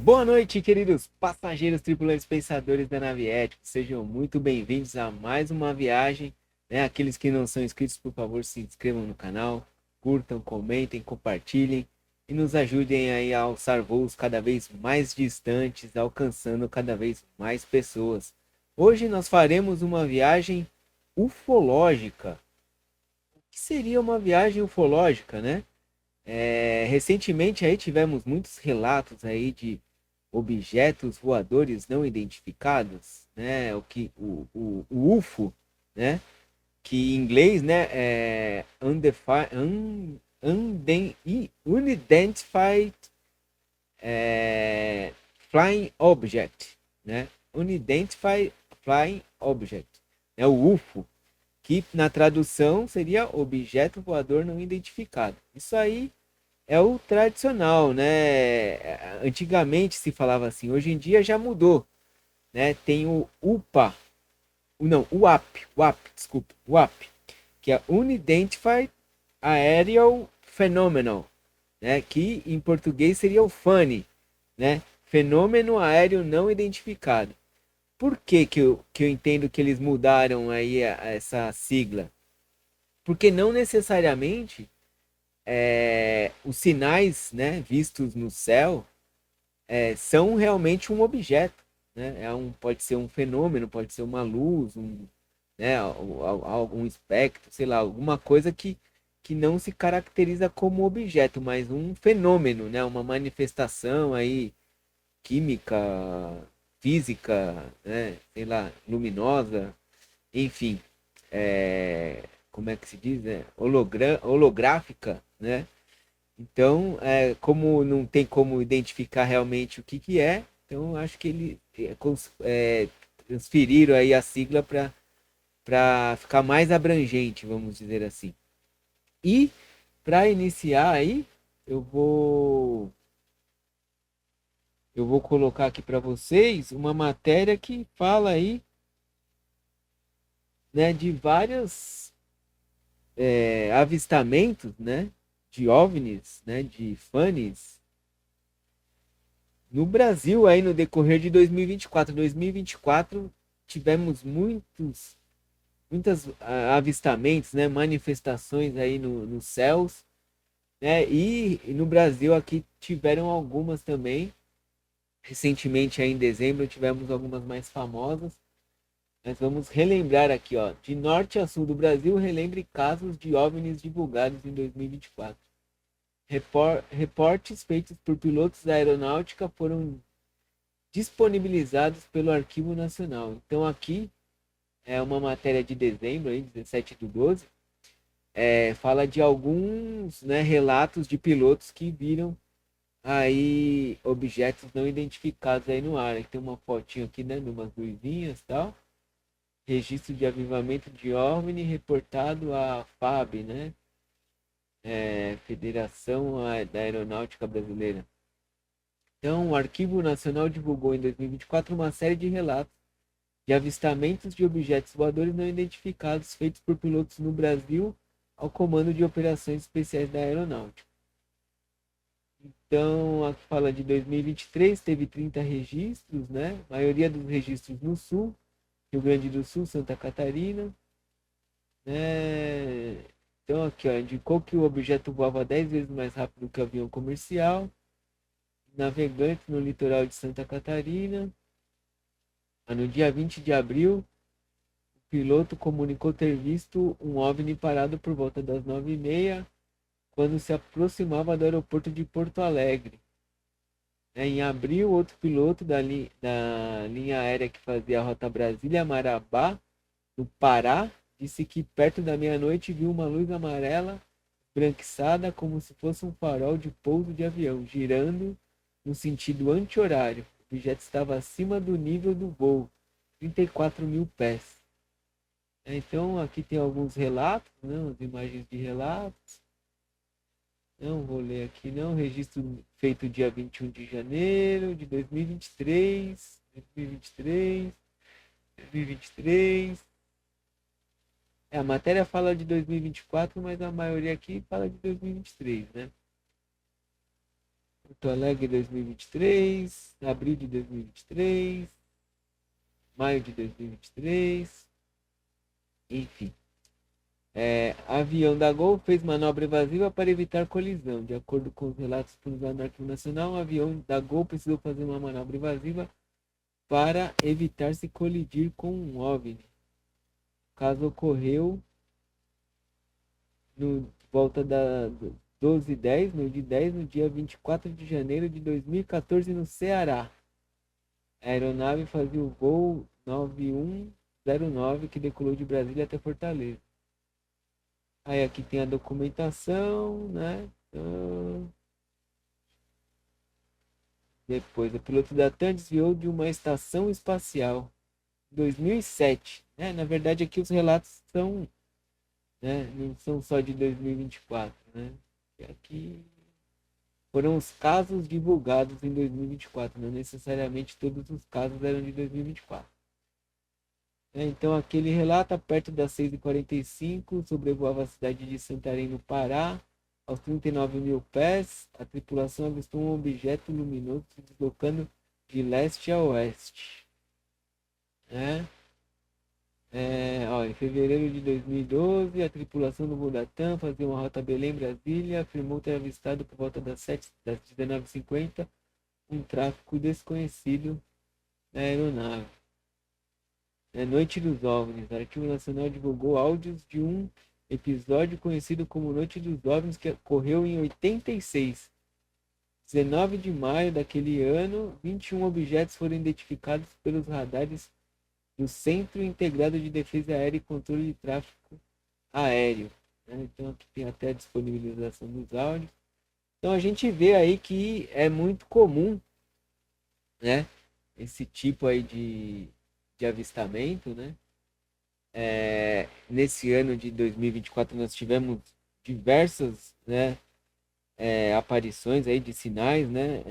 Boa noite, queridos passageiros, tripulantes, pensadores da nave ética. Sejam muito bem-vindos a mais uma viagem. Aqueles que não são inscritos, por favor, se inscrevam no canal, curtam, comentem, compartilhem e nos ajudem aí a alçar voos cada vez mais distantes, alcançando cada vez mais pessoas. Hoje nós faremos uma viagem ufológica. O que seria uma viagem ufológica, né? Recentemente aí tivemos muitos relatos aí de objetos voadores não identificados, né? O UFO, né? Que em inglês, né, é Unidentified é, Flying Object, né? Unidentified Flying Object, é o UFO, que na tradução seria objeto voador não identificado. Isso aí é o tradicional, né? Antigamente se falava assim, hoje em dia já mudou, né? Tem o UPA, não, desculpa, o UAP, que é Unidentified Aerial Phenomenon, né? Que em português seria o FANI, né? Fenômeno aéreo não identificado. Por que eu entendo que eles mudaram aí essa sigla? Porque não necessariamente os sinais, né, vistos no céu são realmente um objeto, né? Pode ser um fenômeno, pode ser uma luz, né, algum espectro, sei lá, alguma coisa que não se caracteriza como objeto, mas um fenômeno, né? Uma manifestação aí química, física, né? Sei lá, luminosa, enfim, como é que se diz, né? Holográfica, né? Então, como não tem como identificar realmente o que é, então acho que ele transferiram aí a sigla para ficar mais abrangente, vamos dizer assim. E para iniciar aí, eu vou eu vou colocar aqui para vocês uma matéria que fala aí, né, de vários avistamentos, né, de OVNIs, né, de FANIs no Brasil aí no decorrer de 2024. 2024 tivemos muitos avistamentos, né, manifestações aí nos céus, né, e no Brasil aqui tiveram algumas também. Recentemente aí em dezembro tivemos algumas mais famosas. Mas vamos relembrar aqui, ó, de norte a sul do Brasil, relembre casos de OVNIs divulgados em 2024. Reportes feitos por pilotos da aeronáutica foram disponibilizados pelo Arquivo Nacional. Então aqui é uma matéria de dezembro, aí, 17 do 12, fala de alguns, né, relatos de pilotos que viram aí objetos não identificados aí no ar. Aí tem uma fotinho aqui, né, de umas luzinhas e tal. Registro de avivamento de OVNI reportado à FAB, né? Federação da Aeronáutica Brasileira. Então, o Arquivo Nacional divulgou em 2024 uma série de relatos de avistamentos de objetos voadores não identificados feitos por pilotos no Brasil ao Comando de Operações Especiais da Aeronáutica. Então, aqui fala de 2023, teve 30 registros, né? A maioria dos registros no Sul, Rio Grande do Sul, Santa Catarina, né? Então, aqui, ó, indicou que o objeto voava 10 vezes mais rápido que o avião comercial, navegante no litoral de Santa Catarina. No dia 20 de abril, o piloto comunicou ter visto um OVNI parado por volta das 9h30, quando se aproximava do aeroporto de Porto Alegre. Em abril, outro piloto da linha aérea que fazia a rota Brasília-Marabá, no Pará, disse que perto da meia-noite viu uma luz amarela branquiçada como se fosse um farol de pouso de avião, girando no sentido anti-horário. O objeto estava acima do nível do voo, 34 mil pés. Então aqui tem alguns relatos, né, as imagens de relatos. Não vou ler aqui não. Registro feito dia 21 de janeiro de 2023. 2023. 2023. A matéria fala de 2024, mas a maioria aqui fala de 2023, né? Porto Alegre 2023, abril de 2023, maio de 2023, enfim. Avião da Gol fez manobra evasiva para evitar colisão. De acordo com os relatos publicados no Arquivo Nacional, o avião da Gol precisou fazer uma manobra evasiva para evitar se colidir com um OVNI. O caso ocorreu no volta da 12h10, no dia 24 de janeiro de 2014, no Ceará. A aeronave fazia o voo 9109, que decolou de Brasília até Fortaleza. Aí aqui tem a documentação, né? Depois, o piloto da TAM desviou de uma estação espacial em 2007. Né? Na verdade, aqui os relatos são, né? Não são só de 2024. Né? E aqui foram os casos divulgados em 2024. Não necessariamente todos os casos eram de 2024. Então, aquele relata perto das 6h45, sobrevoava a cidade de Santarém, no Pará. Aos 39 mil pés, a tripulação avistou um objeto luminoso se deslocando de leste a oeste. Em fevereiro de 2012, a tripulação do voo da TAM fazia uma rota Belém-Brasília, afirmou ter avistado por volta das 19h50 um tráfego desconhecido na aeronave. Noite dos OVNIs. O Arquivo Nacional divulgou áudios de um episódio conhecido como Noite dos OVNIs, que ocorreu em 86. 19 de maio daquele ano, 21 objetos foram identificados pelos radares do Centro Integrado de Defesa Aérea e Controle de Tráfego Aéreo. Então aqui tem até a disponibilização dos áudios. Então a gente vê aí que é muito comum, né, esse tipo aí de avistamento, né? Nesse ano de 2024 nós tivemos diversas, né, aparições aí de sinais, né?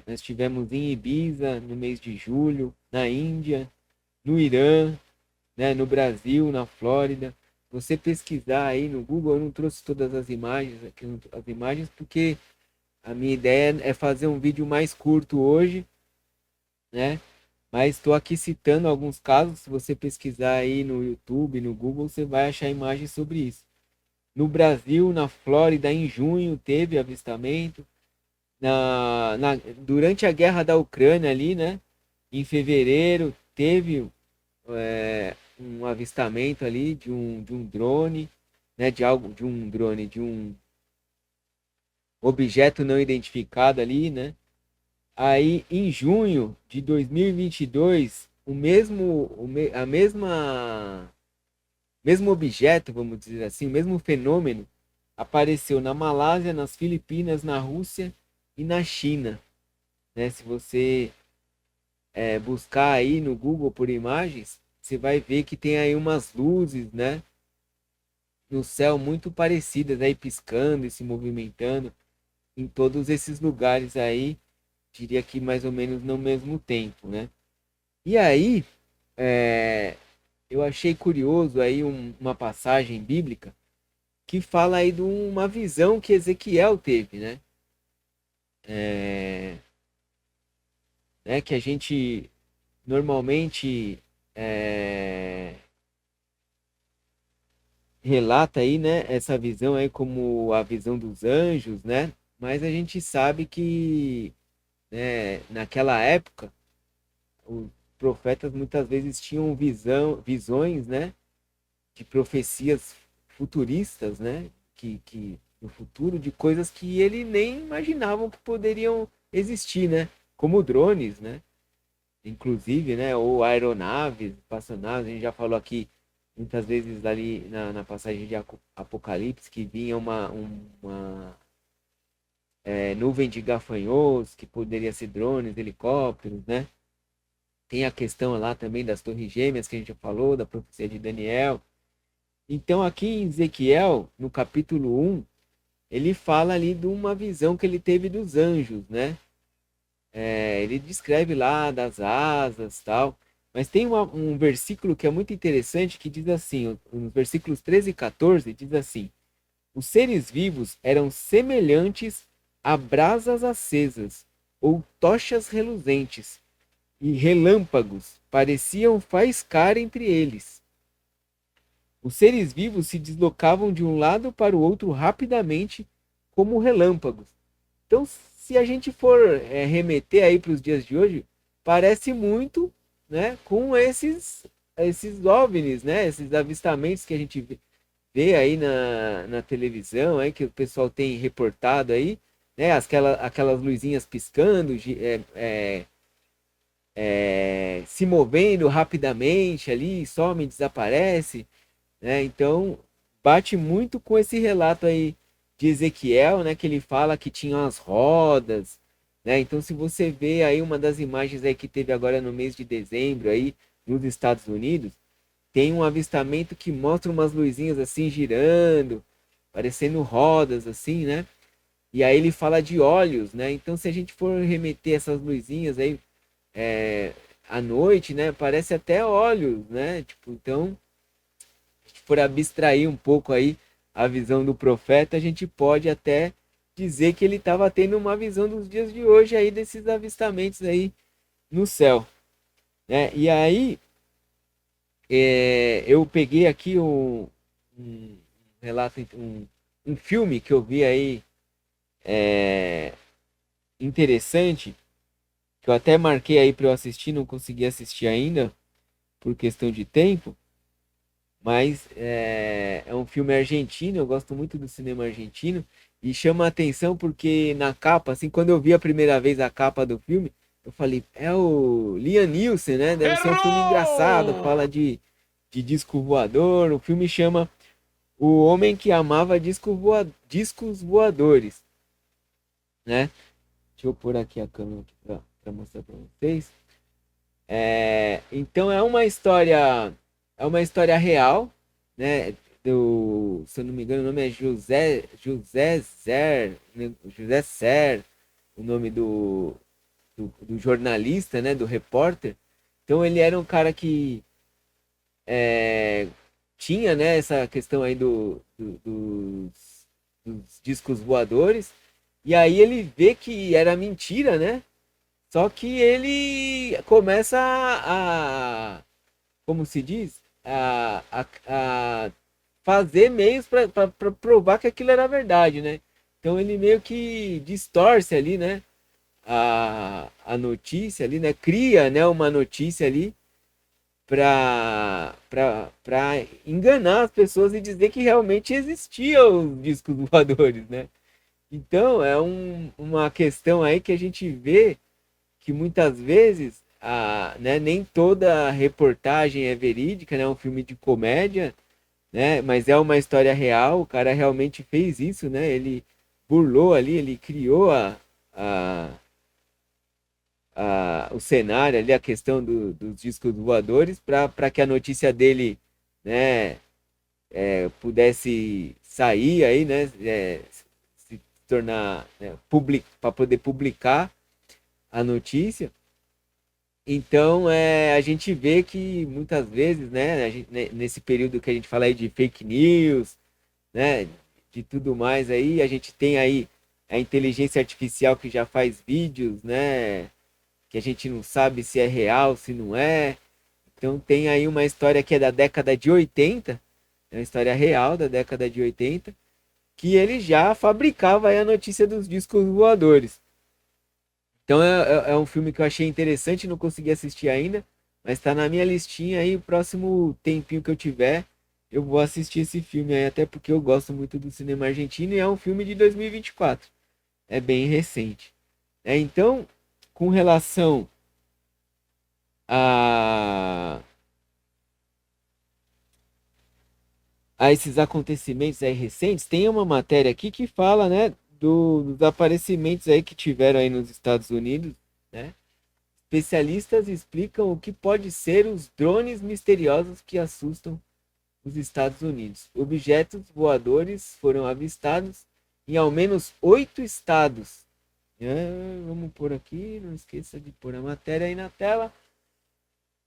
Nós tivemos em Ibiza no mês de julho, na Índia, no Irã, né, no Brasil, na Flórida. Você pesquisar aí no Google, eu não trouxe todas as imagens aqui, as imagens, porque a minha ideia é fazer um vídeo mais curto hoje, né? Mas estou aqui citando alguns casos. Se você pesquisar aí no YouTube, no Google, você vai achar imagens sobre isso. No Brasil, na Flórida, em junho, teve avistamento. Durante a guerra da Ucrânia ali, né? Em fevereiro, teve um avistamento ali de um drone, né? De um objeto não identificado ali, né? Aí, em junho de 2022, mesmo objeto, vamos dizer assim, o mesmo fenômeno apareceu na Malásia, nas Filipinas, na Rússia e na China. Né? Se você buscar aí no Google por imagens, você vai ver que tem aí umas luzes, né, no céu muito parecidas, aí piscando e se movimentando em todos esses lugares aí, diria que mais ou menos no mesmo tempo, né? E aí, eu achei curioso aí uma passagem bíblica que fala aí de uma visão que Ezequiel teve, né? Que a gente normalmente relata aí, né, essa visão aí como a visão dos anjos, né? Mas a gente sabe que, né, naquela época os profetas muitas vezes tinham visões, né, de profecias futuristas, né, que no futuro, de coisas que ele nem imaginavam que poderiam existir, né, como drones, né, inclusive, né, ou aeronaves, espaçonaves. A gente já falou aqui muitas vezes ali na passagem de Apocalipse que vinha uma nuvem de gafanhotos, que poderia ser drones, helicópteros, né? Tem a questão lá também das torres gêmeas que a gente já falou, da profecia de Daniel. Então aqui em Ezequiel, no capítulo 1, ele fala ali de uma visão que ele teve dos anjos, né? Ele descreve lá das asas, tal. Mas tem um versículo que é muito interessante, que diz assim, nos versículos 13 e 14, diz assim: os seres vivos eram semelhantes a brasas acesas ou tochas reluzentes, e relâmpagos pareciam faiscar entre eles. Os seres vivos se deslocavam de um lado para o outro rapidamente, como relâmpagos. Então, se a gente for remeter aí para os dias de hoje, parece muito, né, com esses OVNIs, né, esses avistamentos que a gente vê aí na televisão, aí, que o pessoal tem reportado aí, né, aquelas luzinhas piscando, se movendo rapidamente ali, some, desaparece, né? Então, bate muito com esse relato aí de Ezequiel, né, que ele fala que tinha as rodas, né? Então, se você vê aí uma das imagens aí que teve agora no mês de dezembro aí nos Estados Unidos, tem um avistamento que mostra umas luzinhas assim girando, parecendo rodas assim, né? E aí ele fala de olhos, né? Então, se a gente for remeter essas luzinhas aí é, à noite, né? Parece até olhos, né? Tipo, então, se for abstrair um pouco aí a visão do profeta, a gente pode até dizer que ele estava tendo uma visão dos dias de hoje aí desses avistamentos aí no céu, né? E aí eu peguei aqui um relato, um filme que eu vi aí interessante, que eu até marquei aí para eu assistir, não consegui assistir ainda por questão de tempo, mas é um filme argentino, eu gosto muito do cinema argentino, e chama a atenção porque na capa, assim, quando eu vi a primeira vez a capa do filme, eu falei, é o Liam Neeson, né? Deve ser um filme engraçado, fala de disco voador, o filme chama O Homem que Amava Discos Voadores, né? Deixa eu pôr aqui a câmera para mostrar para vocês. Então é uma história real, né? Se eu não me engano, o nome é José Ser, o nome do jornalista, né? Do repórter. Então ele era um cara que é, tinha, né? Essa questão aí dos discos voadores. E aí ele vê que era mentira, né? Só que ele começa como se diz, a fazer meios para provar que aquilo era verdade, né? Então ele meio que distorce ali, né? A notícia ali, né? Cria, né, uma notícia ali para enganar as pessoas e dizer que realmente existiam os discos voadores, né? Então é uma questão aí que a gente vê que muitas vezes né, nem toda reportagem é verídica, né? É um filme de comédia, né? Mas é uma história real. O cara realmente fez isso, né? Ele burlou ali, ele criou a, o cenário ali, a questão dos discos voadores para que a notícia dele, né, pudesse sair aí, né? Se tornar, né, para poder publicar a notícia. Então, a gente vê que muitas vezes, né, nesse período que a gente fala aí de fake news, né, de tudo mais aí, a gente tem aí a inteligência artificial que já faz vídeos, né, que a gente não sabe se é real, se não é. Então, tem aí uma história que é da década de 80, é uma história real da década de 80, que ele já fabricava aí a notícia dos discos voadores. Então é um filme que eu achei interessante, não consegui assistir ainda, mas está na minha listinha aí, o próximo tempinho que eu tiver, eu vou assistir esse filme aí, até porque eu gosto muito do cinema argentino e é um filme de 2024. É bem recente. Então, com relação a, a esses acontecimentos aí recentes, tem uma matéria aqui que fala, né, dos aparecimentos aí que tiveram aí nos Estados Unidos, né? Especialistas explicam o que pode ser os drones misteriosos que assustam os Estados Unidos. Objetos voadores foram avistados em ao menos 8 estados. Vamos pôr aqui, não esqueça de pôr a matéria aí na tela.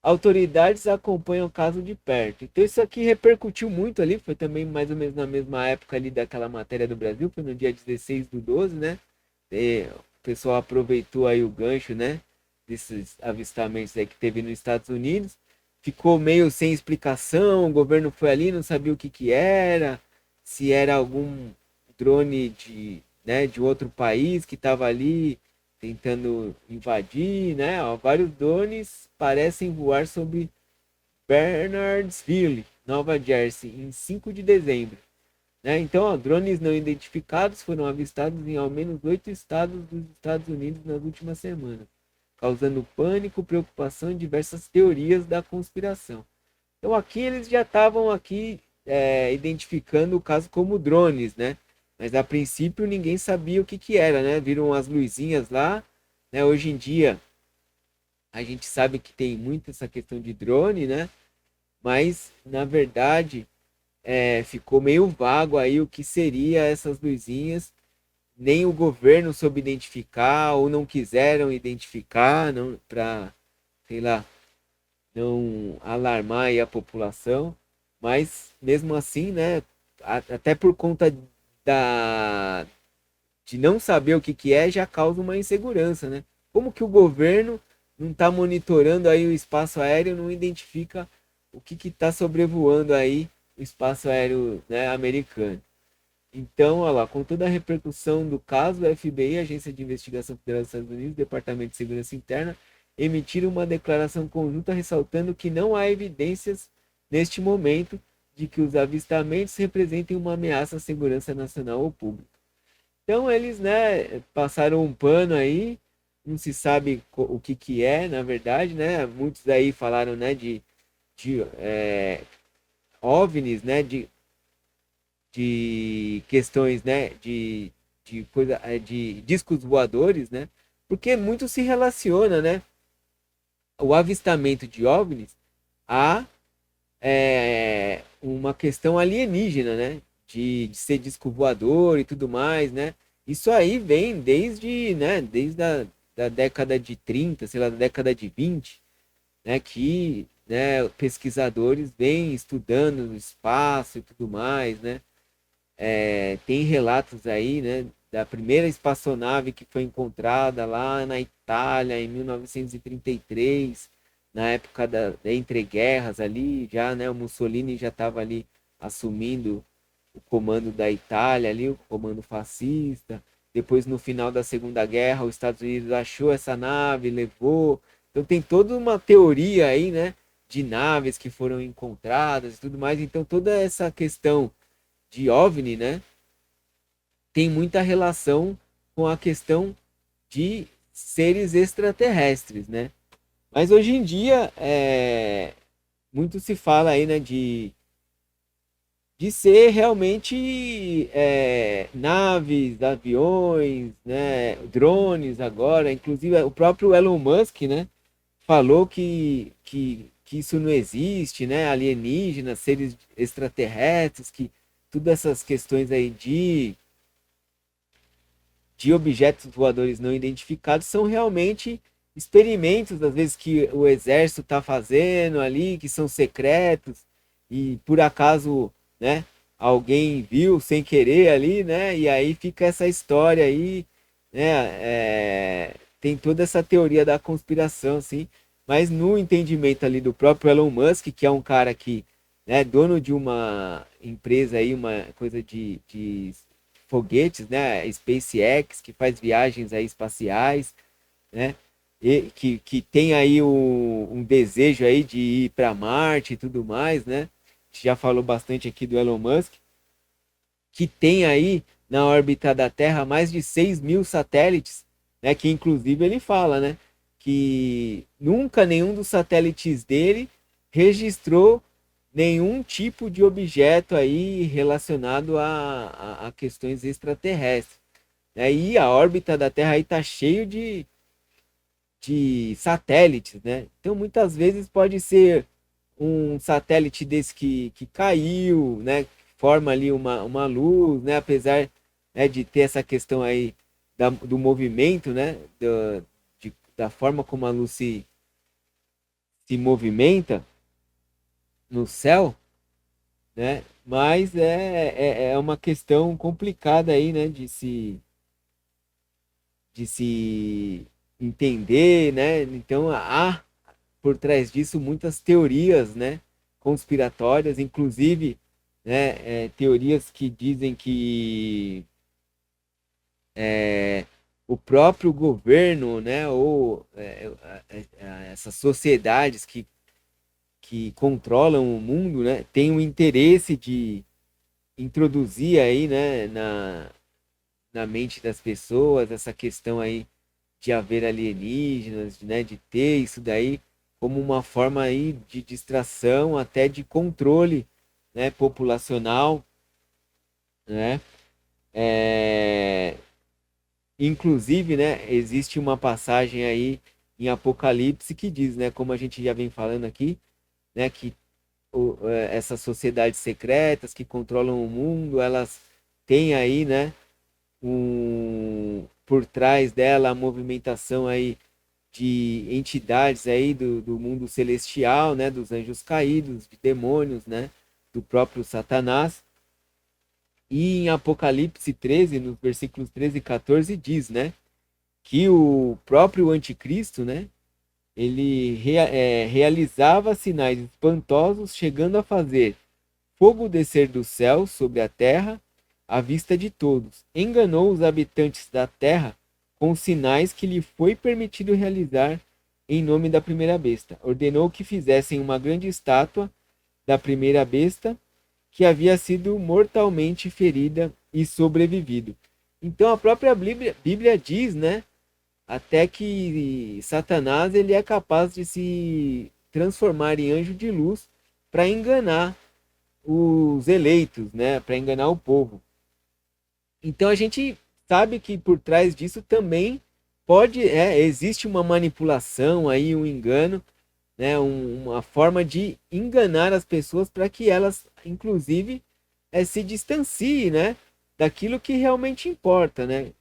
Autoridades acompanham o caso de perto. Então isso aqui repercutiu muito ali, foi também mais ou menos na mesma época ali daquela matéria do Brasil, foi no dia 16/12, né? o pessoal aproveitou aí o gancho, né? Desses avistamentos aí que teve nos Estados Unidos. Ficou meio sem explicação, o governo foi ali, não sabia o que que era, se era algum drone de outro país que estava ali tentando invadir, né? Ó, vários drones parecem voar sobre Bernardsville, Nova Jersey, em 5 de dezembro. Né? Então, ó, drones não identificados foram avistados em ao menos 8 estados dos Estados Unidos nas últimas semanas, causando pânico, preocupação e diversas teorias da conspiração. Então, aqui eles já estavam aqui identificando o caso como drones, né? Mas a princípio ninguém sabia o que que era, né? Viram as luzinhas lá, né? Hoje em dia a gente sabe que tem muito essa questão de drone, né? Mas na verdade ficou meio vago aí o que seria essas luzinhas. Nem o governo soube identificar ou não quiseram identificar, não para, sei lá, não alarmar aí a população. Mas mesmo assim, né? Até por conta da de não saber o que que é, já causa uma insegurança, né? Como que o governo não está monitorando aí o espaço aéreo, não identifica o que está sobrevoando aí o espaço aéreo, né, americano. Então, olha lá, com toda a repercussão do caso, o FBI, Agência de Investigação Federal dos Estados Unidos, Departamento de Segurança Interna, emitiram uma declaração conjunta ressaltando que não há evidências neste momento de que os avistamentos representem uma ameaça à segurança nacional ou pública. Então eles, né, passaram um pano aí, não se sabe o que que é, na verdade, né? Muitos aí falaram, né, de OVNIs, né, de questões, né, de discos voadores, né? Porque muito se relaciona, né, o avistamento de OVNIs a uma questão alienígena, né? De ser disco voador e tudo mais, né? Isso aí vem desde da década de 30, sei lá, da década de 20, né? Que, né, pesquisadores vêm estudando o espaço e tudo mais, né? Tem relatos aí, né? Da primeira espaçonave que foi encontrada lá na Itália em 1933, na época da entreguerras ali, já, né? O Mussolini já estava ali assumindo o comando da Itália ali, o comando fascista. Depois, no final da Segunda Guerra, os Estados Unidos achou essa nave, levou. Então tem toda uma teoria aí, né? De naves que foram encontradas e tudo mais. Então toda essa questão de OVNI, né? Tem muita relação com a questão de seres extraterrestres, né? Mas hoje em dia, muito se fala aí, né, de ser realmente naves, aviões, né, drones agora. Inclusive, o próprio Elon Musk, né, falou que isso não existe, né, alienígenas, seres extraterrestres, que todas essas questões aí de objetos voadores não identificados são realmente experimentos, às vezes, que o exército está fazendo ali, que são secretos, e por acaso, né, alguém viu sem querer ali, né, e aí fica essa história aí, né, tem toda essa teoria da conspiração, assim, mas no entendimento ali do próprio Elon Musk, que é um cara que, né, dono de uma empresa aí, uma coisa de foguetes, né? SpaceX, que faz viagens aí espaciais, né? E que tem aí um desejo aí de ir para Marte e tudo mais, né? A gente já falou bastante aqui do Elon Musk, que tem aí na órbita da Terra mais de 6 mil satélites, né? Que inclusive ele fala, né? Que nunca nenhum dos satélites dele registrou nenhum tipo de objeto aí relacionado a questões extraterrestres. Né? E a órbita da Terra aí está cheio de satélites, né? Então muitas vezes pode ser um satélite desse que caiu, né? Forma ali uma luz, né? Apesar, né, de ter essa questão aí do movimento, né? Da forma como a luz se movimenta no céu, né? Mas é uma questão complicada aí, né? de se entender, né? Então há por trás disso muitas teorias, né, conspiratórias, inclusive, né, teorias que dizem que é, o próprio governo, né, ou essas sociedades que controlam o mundo, né, têm o interesse de introduzir aí, né, na mente das pessoas essa questão aí de haver alienígenas, né, de ter isso daí como uma forma aí de distração, até de controle, né, populacional, né? É, inclusive, né, existe uma passagem aí em Apocalipse que diz, né, como a gente já vem falando aqui, né, que essas sociedades secretas que controlam o mundo, elas têm aí, né, por trás dela a movimentação aí de entidades aí do mundo celestial, né, dos anjos caídos, de demônios, né, do próprio Satanás. E em Apocalipse 13, nos versículos 13 e 14, diz, né, que o próprio anticristo, né, ele realizava sinais espantosos, chegando a fazer fogo descer do céu sobre a terra à vista de todos. Enganou os habitantes da terra com sinais que lhe foi permitido realizar em nome da primeira besta. Ordenou que fizessem uma grande estátua da primeira besta que havia sido mortalmente ferida e sobrevivido. Então a própria Bíblia diz, né, até que Satanás ele é capaz de se transformar em anjo de luz para enganar os eleitos, né, para enganar o povo. Então a gente sabe que por trás disso também existe uma manipulação aí, um engano, né, uma forma de enganar as pessoas para que elas, inclusive, se distanciem, né, daquilo que realmente importa, né,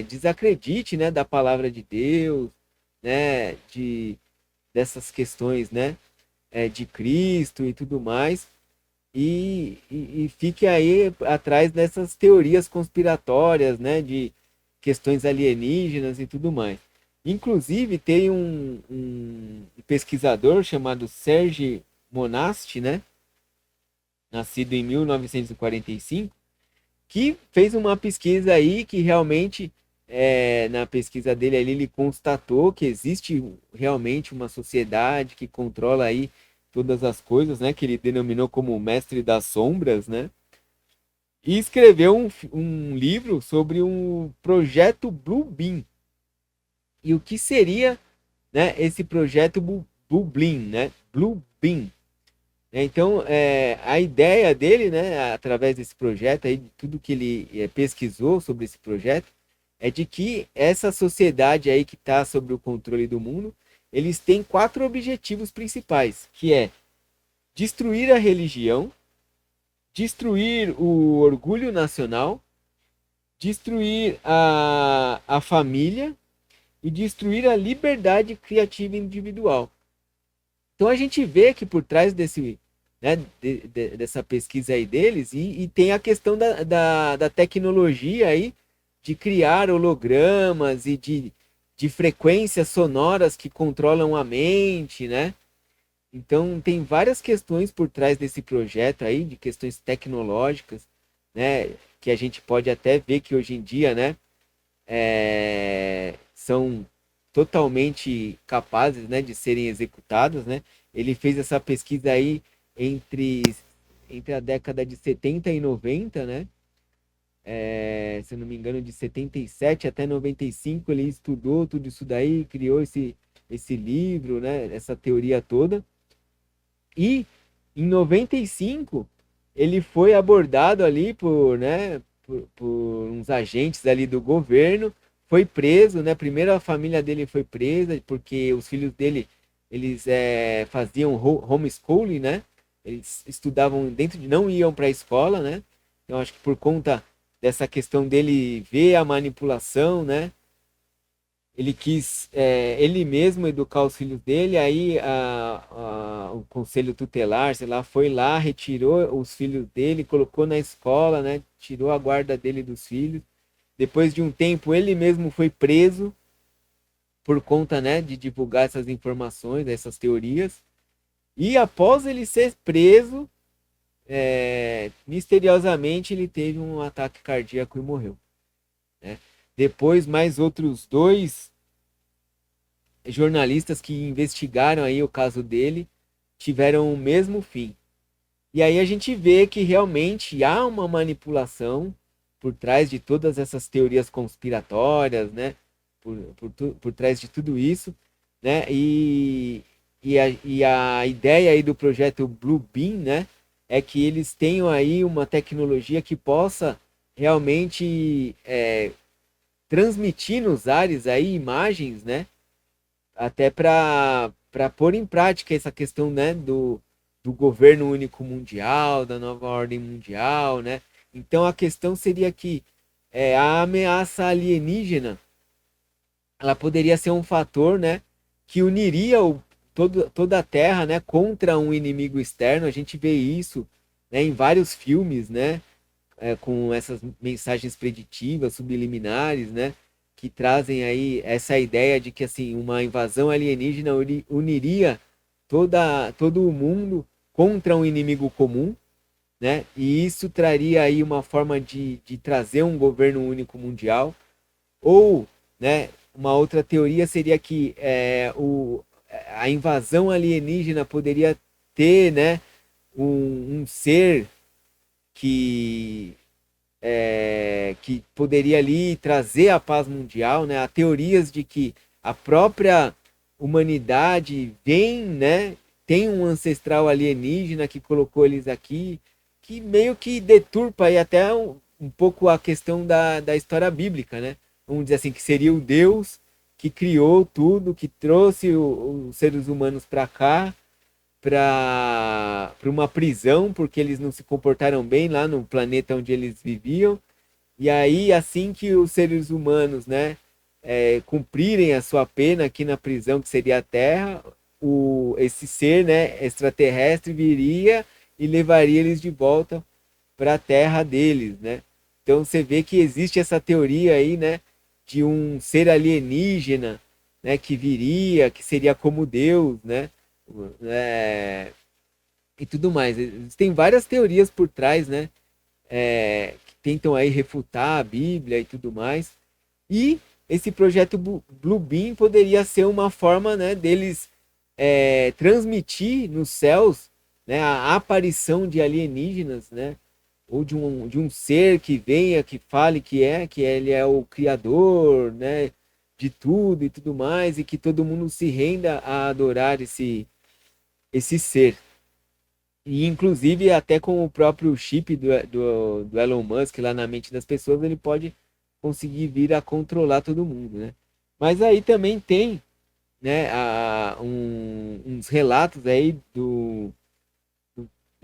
desacredite, né, da palavra de Deus, né, dessas questões, né, de Cristo e tudo mais e fique aí atrás dessas teorias conspiratórias, né, de questões alienígenas e tudo mais. Inclusive, tem um pesquisador chamado Serge Monasti, né, nascido em 1945, que fez uma pesquisa aí que realmente, na pesquisa dele ali, ele constatou que existe realmente uma sociedade que controla aí todas as coisas, né? Que ele denominou como o mestre das sombras, né? E escreveu um livro sobre um projeto Blue Beam. E o que seria, né, esse projeto Blue Beam, né? Blue Beam. Então, a ideia dele, né, através desse projeto, aí, de tudo que ele pesquisou sobre esse projeto, é de que essa sociedade aí que está sob o controle do mundo, eles têm quatro objetivos principais, que é destruir a religião, destruir o orgulho nacional, destruir a família e destruir a liberdade criativa individual. Então a gente vê que por trás desse, né, dessa pesquisa aí deles, e tem a questão da tecnologia aí, de criar hologramas e de frequências sonoras que controlam a mente, né? Então tem várias questões por trás desse projeto aí, de questões tecnológicas, né? Que a gente pode até ver que hoje em dia, né? São totalmente capazes, né, de serem executadas, né? Ele fez essa pesquisa aí entre, entre a década de 70 e 90, né? Se eu não me engano, de 77 até 95, ele estudou tudo isso daí, criou esse livro, né? Essa teoria toda. E em 95 ele foi abordado ali por, né, por uns agentes ali do governo, foi preso, né? Primeiro a família dele foi presa porque os filhos dele eles faziam homeschooling, né? Eles estudavam dentro de, não iam para a escola, né? Então acho que por conta dessa questão dele ver a manipulação, né? Ele quis ele mesmo educar os filhos dele, aí o conselho tutelar, sei lá, foi lá, retirou os filhos dele, colocou na escola, né? Tirou a guarda dele dos filhos Depois de um tempo, ele mesmo foi preso por conta, né, de divulgar essas informações, essas teorias. E após ele ser preso, misteriosamente ele teve um ataque cardíaco e morreu, né? Depois, mais outros dois jornalistas que investigaram aí o caso dele tiveram o mesmo fim. E aí a gente vê que realmente há uma manipulação por trás de todas essas teorias conspiratórias, né? Por trás de tudo isso, né? E a ideia aí do projeto Blue Beam, né? É que eles tenham aí uma tecnologia que possa realmente transmitir nos ares aí imagens, né? Até para pôr em prática essa questão, né, do governo único mundial, da nova ordem mundial, né? Então a questão seria que a ameaça alienígena ela poderia ser um fator, né, que uniria toda a Terra, né, contra um inimigo externo. A gente vê isso, né, em vários filmes, né, com essas mensagens preditivas, subliminares, né, que trazem aí essa ideia de que assim uma invasão alienígena uniria todo o mundo contra um inimigo comum, né? E isso traria aí uma forma de trazer um governo único mundial. Ou, né, uma outra teoria seria que a invasão alienígena poderia ter, né, um ser que que poderia ali trazer a paz mundial, né? Há teorias de que a própria humanidade vem, né? Tem um ancestral alienígena que colocou eles aqui, que meio que deturpa aí até um pouco a questão da história bíblica, né? Vamos dizer assim, que seria o Deus que criou tudo, que trouxe os seres humanos para cá, para uma prisão, porque eles não se comportaram bem lá no planeta onde eles viviam. E aí, assim que os seres humanos, né, cumprirem a sua pena aqui na prisão, que seria a Terra, esse ser, né, extraterrestre viria e levaria eles de volta para a Terra deles, né? Então você vê que existe essa teoria aí, né, de um ser alienígena, né, que viria, que seria como Deus, né? É, e tudo mais. Tem várias teorias por trás, né? Que tentam aí refutar a Bíblia e tudo mais. E esse projeto Blue Beam poderia ser uma forma, né, deles transmitir nos céus, né, a aparição de alienígenas, né, ou de um ser que venha, que fale que ele é o criador, né, de tudo e tudo mais, e que todo mundo se renda a adorar esse ser. E inclusive até com o próprio chip do Elon Musk lá na mente das pessoas, ele pode conseguir vir a controlar todo mundo, né? Mas aí também tem, né, uns relatos aí de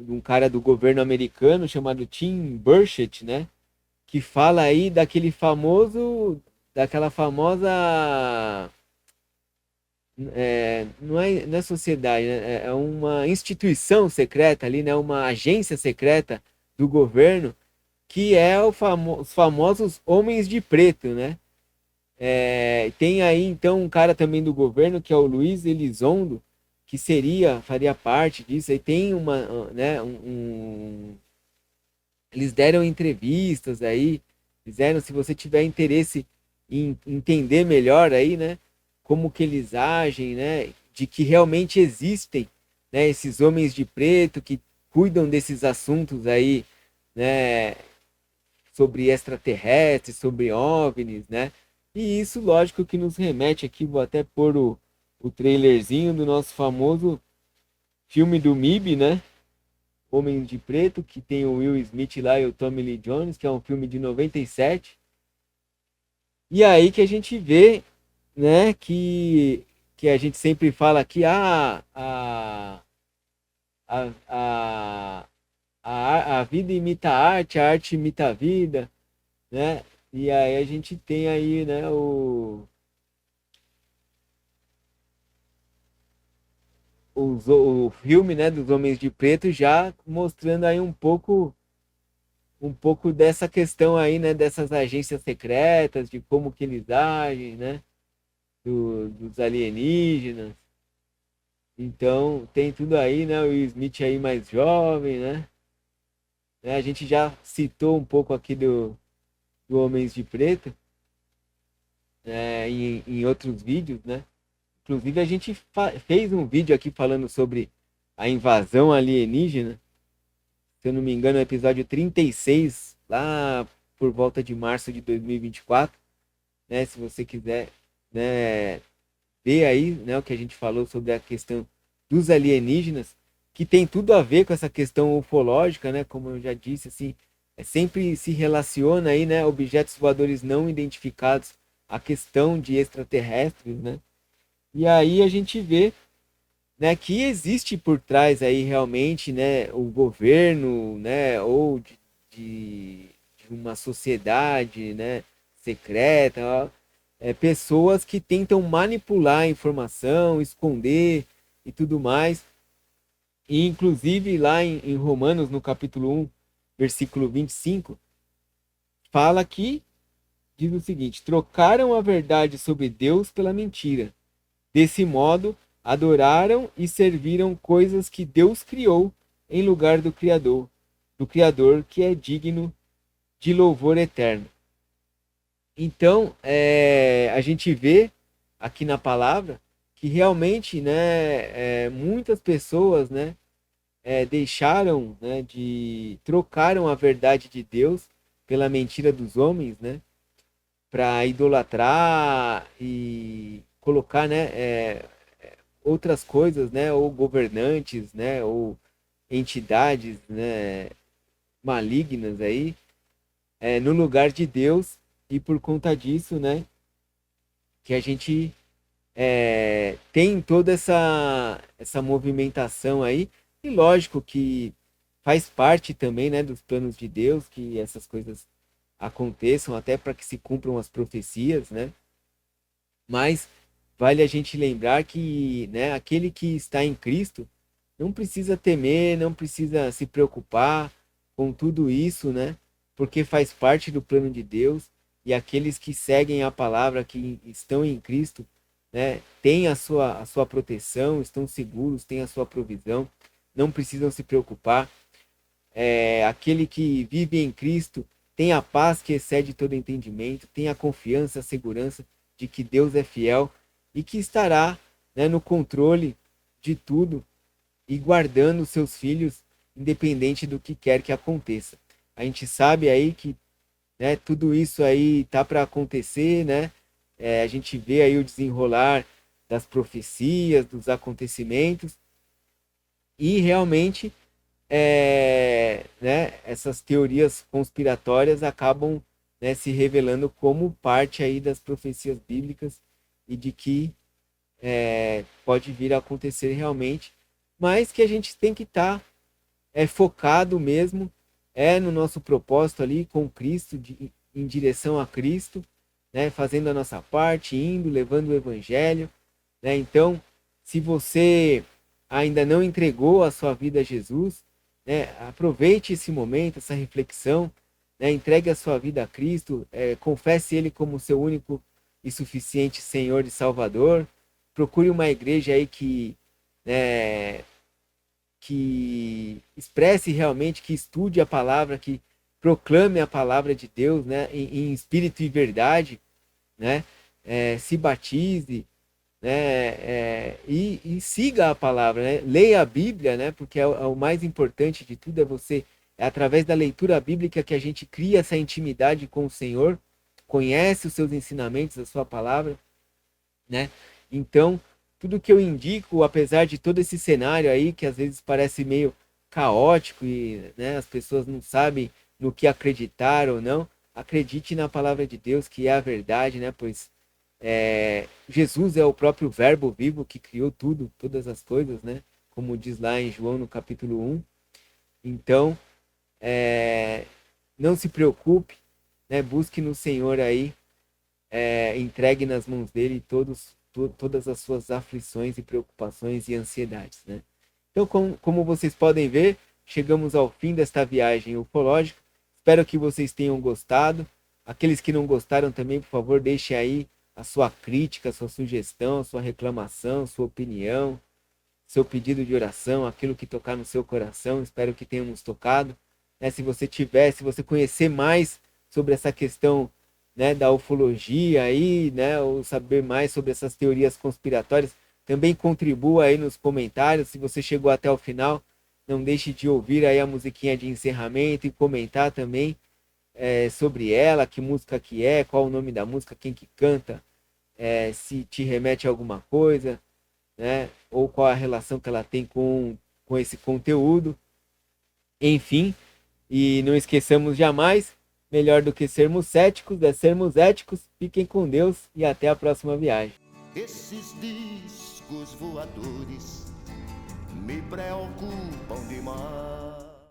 um cara do governo americano chamado Tim Burchett, né? Que fala aí daquela famosa não é sociedade, né? É uma instituição secreta ali, né? Uma agência secreta do governo que é os famosos homens de preto, né? Tem aí então um cara também do governo que é o Luiz Elizondo, que faria parte disso. Aí tem né, eles deram entrevistas aí, fizeram, se você tiver interesse em entender melhor aí, né, como que eles agem, né, de que realmente existem, né, esses homens de preto que cuidam desses assuntos aí, né, sobre extraterrestres, sobre OVNIs, né, e isso, lógico, que nos remete aqui, vou até pôr o trailerzinho do nosso famoso filme do MIB, né, Homem de Preto, que tem o Will Smith lá e o Tommy Lee Jones, que é um filme de 97. E aí que a gente vê, né, que a gente sempre fala aqui, a, a, a vida imita a arte imita a vida, né? E aí a gente tem aí, né, o filme, né, dos Homens de Preto já mostrando aí um pouco um pouco dessa questão aí, né, dessas agências secretas, de como que eles agem, né, dos alienígenas. Então, tem tudo aí, né, o Will Smith aí mais jovem, né? A gente já citou um pouco aqui do Homens de Preto, em outros vídeos, né? Inclusive, a gente fez um vídeo aqui falando sobre a invasão alienígena. Se eu não me engano, é o episódio 36, lá por volta de março de 2024, né? Se você quiser, né, ver aí, né, o que a gente falou sobre a questão dos alienígenas, que tem tudo a ver com essa questão ufológica, né? Como eu já disse, assim, sempre se relaciona aí, né, objetos voadores não identificados à questão de extraterrestres, né? E aí a gente vê, né, que existe por trás aí realmente, né, o governo, né, ou de, de uma sociedade, né, secreta, ó, pessoas que tentam manipular a informação, esconder e tudo mais. E inclusive lá em Romanos, no capítulo 1, versículo 25, fala que diz o seguinte: trocaram a verdade sobre Deus pela mentira. Desse modo, adoraram e serviram coisas que Deus criou em lugar do Criador que é digno de louvor eterno. Então, a gente vê aqui na palavra que realmente, né, muitas pessoas, né, deixaram, né, trocaram a verdade de Deus pela mentira dos homens, né, para idolatrar e colocar, né, outras coisas, né, ou governantes, né, ou entidades, né, malignas aí, no lugar de Deus, e por conta disso, né, que a gente tem toda essa movimentação aí, e lógico que faz parte também, né, dos planos de Deus que essas coisas aconteçam até para que se cumpram as profecias, né? Mas vale a gente lembrar que, né, aquele que está em Cristo não precisa temer, não precisa se preocupar com tudo isso, né? Porque faz parte do plano de Deus e aqueles que seguem a palavra, que estão em Cristo, né, têm a sua proteção, estão seguros, têm a sua provisão, não precisam se preocupar. Aquele que vive em Cristo tem a paz que excede todo entendimento, tem a confiança, a segurança de que Deus é fiel e que estará, né, no controle de tudo e guardando os seus filhos, independente do que quer que aconteça. A gente sabe aí que, né, tudo isso aí tá para acontecer, né? A gente vê aí o desenrolar das profecias, dos acontecimentos e realmente né, essas teorias conspiratórias acabam, né, se revelando como parte aí das profecias bíblicas e de que pode vir a acontecer realmente, mas que a gente tem que estar focado mesmo no nosso propósito ali com Cristo, em direção a Cristo, né, fazendo a nossa parte, indo, levando o Evangelho, né? Então, se você ainda não entregou a sua vida a Jesus, né, aproveite esse momento, essa reflexão, né, entregue a sua vida a Cristo, confesse Ele como seu único e suficiente Senhor e Salvador. Procure uma igreja aí né, que expresse realmente, que estude a palavra, que proclame a palavra de Deus, né, em espírito e verdade, né, se batize, né, e siga a palavra, né, leia a Bíblia, né, porque é o mais importante de tudo, é através da leitura bíblica que a gente cria essa intimidade com o Senhor, conhece os seus ensinamentos, a sua palavra, né? Então, tudo que eu indico, apesar de todo esse cenário aí, que às vezes parece meio caótico e, né, as pessoas não sabem no que acreditar ou não, acredite na palavra de Deus, que é a verdade, né? Pois Jesus é o próprio Verbo vivo que criou tudo, todas as coisas, né? Como diz lá em João no capítulo 1. Então, não se preocupe, né? Busque no Senhor aí, entregue nas mãos dele todas as suas aflições e preocupações e ansiedades, né? Então, como vocês podem ver, chegamos ao fim desta viagem ufológica. Espero que vocês tenham gostado. Aqueles que não gostaram também, por favor, deixem aí a sua crítica, a sua sugestão, a sua reclamação, a sua opinião, seu pedido de oração, aquilo que tocar no seu coração. Espero que tenhamos tocado. Se você conhecer mais sobre essa questão, né, da ufologia aí, né, ou saber mais sobre essas teorias conspiratórias, também contribua aí nos comentários. Se você chegou até o final, não deixe de ouvir aí a musiquinha de encerramento e comentar também sobre ela, que música que é, qual o nome da música, quem que canta, se te remete a alguma coisa, né, ou qual a relação que ela tem com esse conteúdo. Enfim, e não esqueçamos jamais, melhor do que sermos céticos é sermos éticos. Fiquem com Deus e até a próxima viagem. Esses discos voadores me preocupam demais.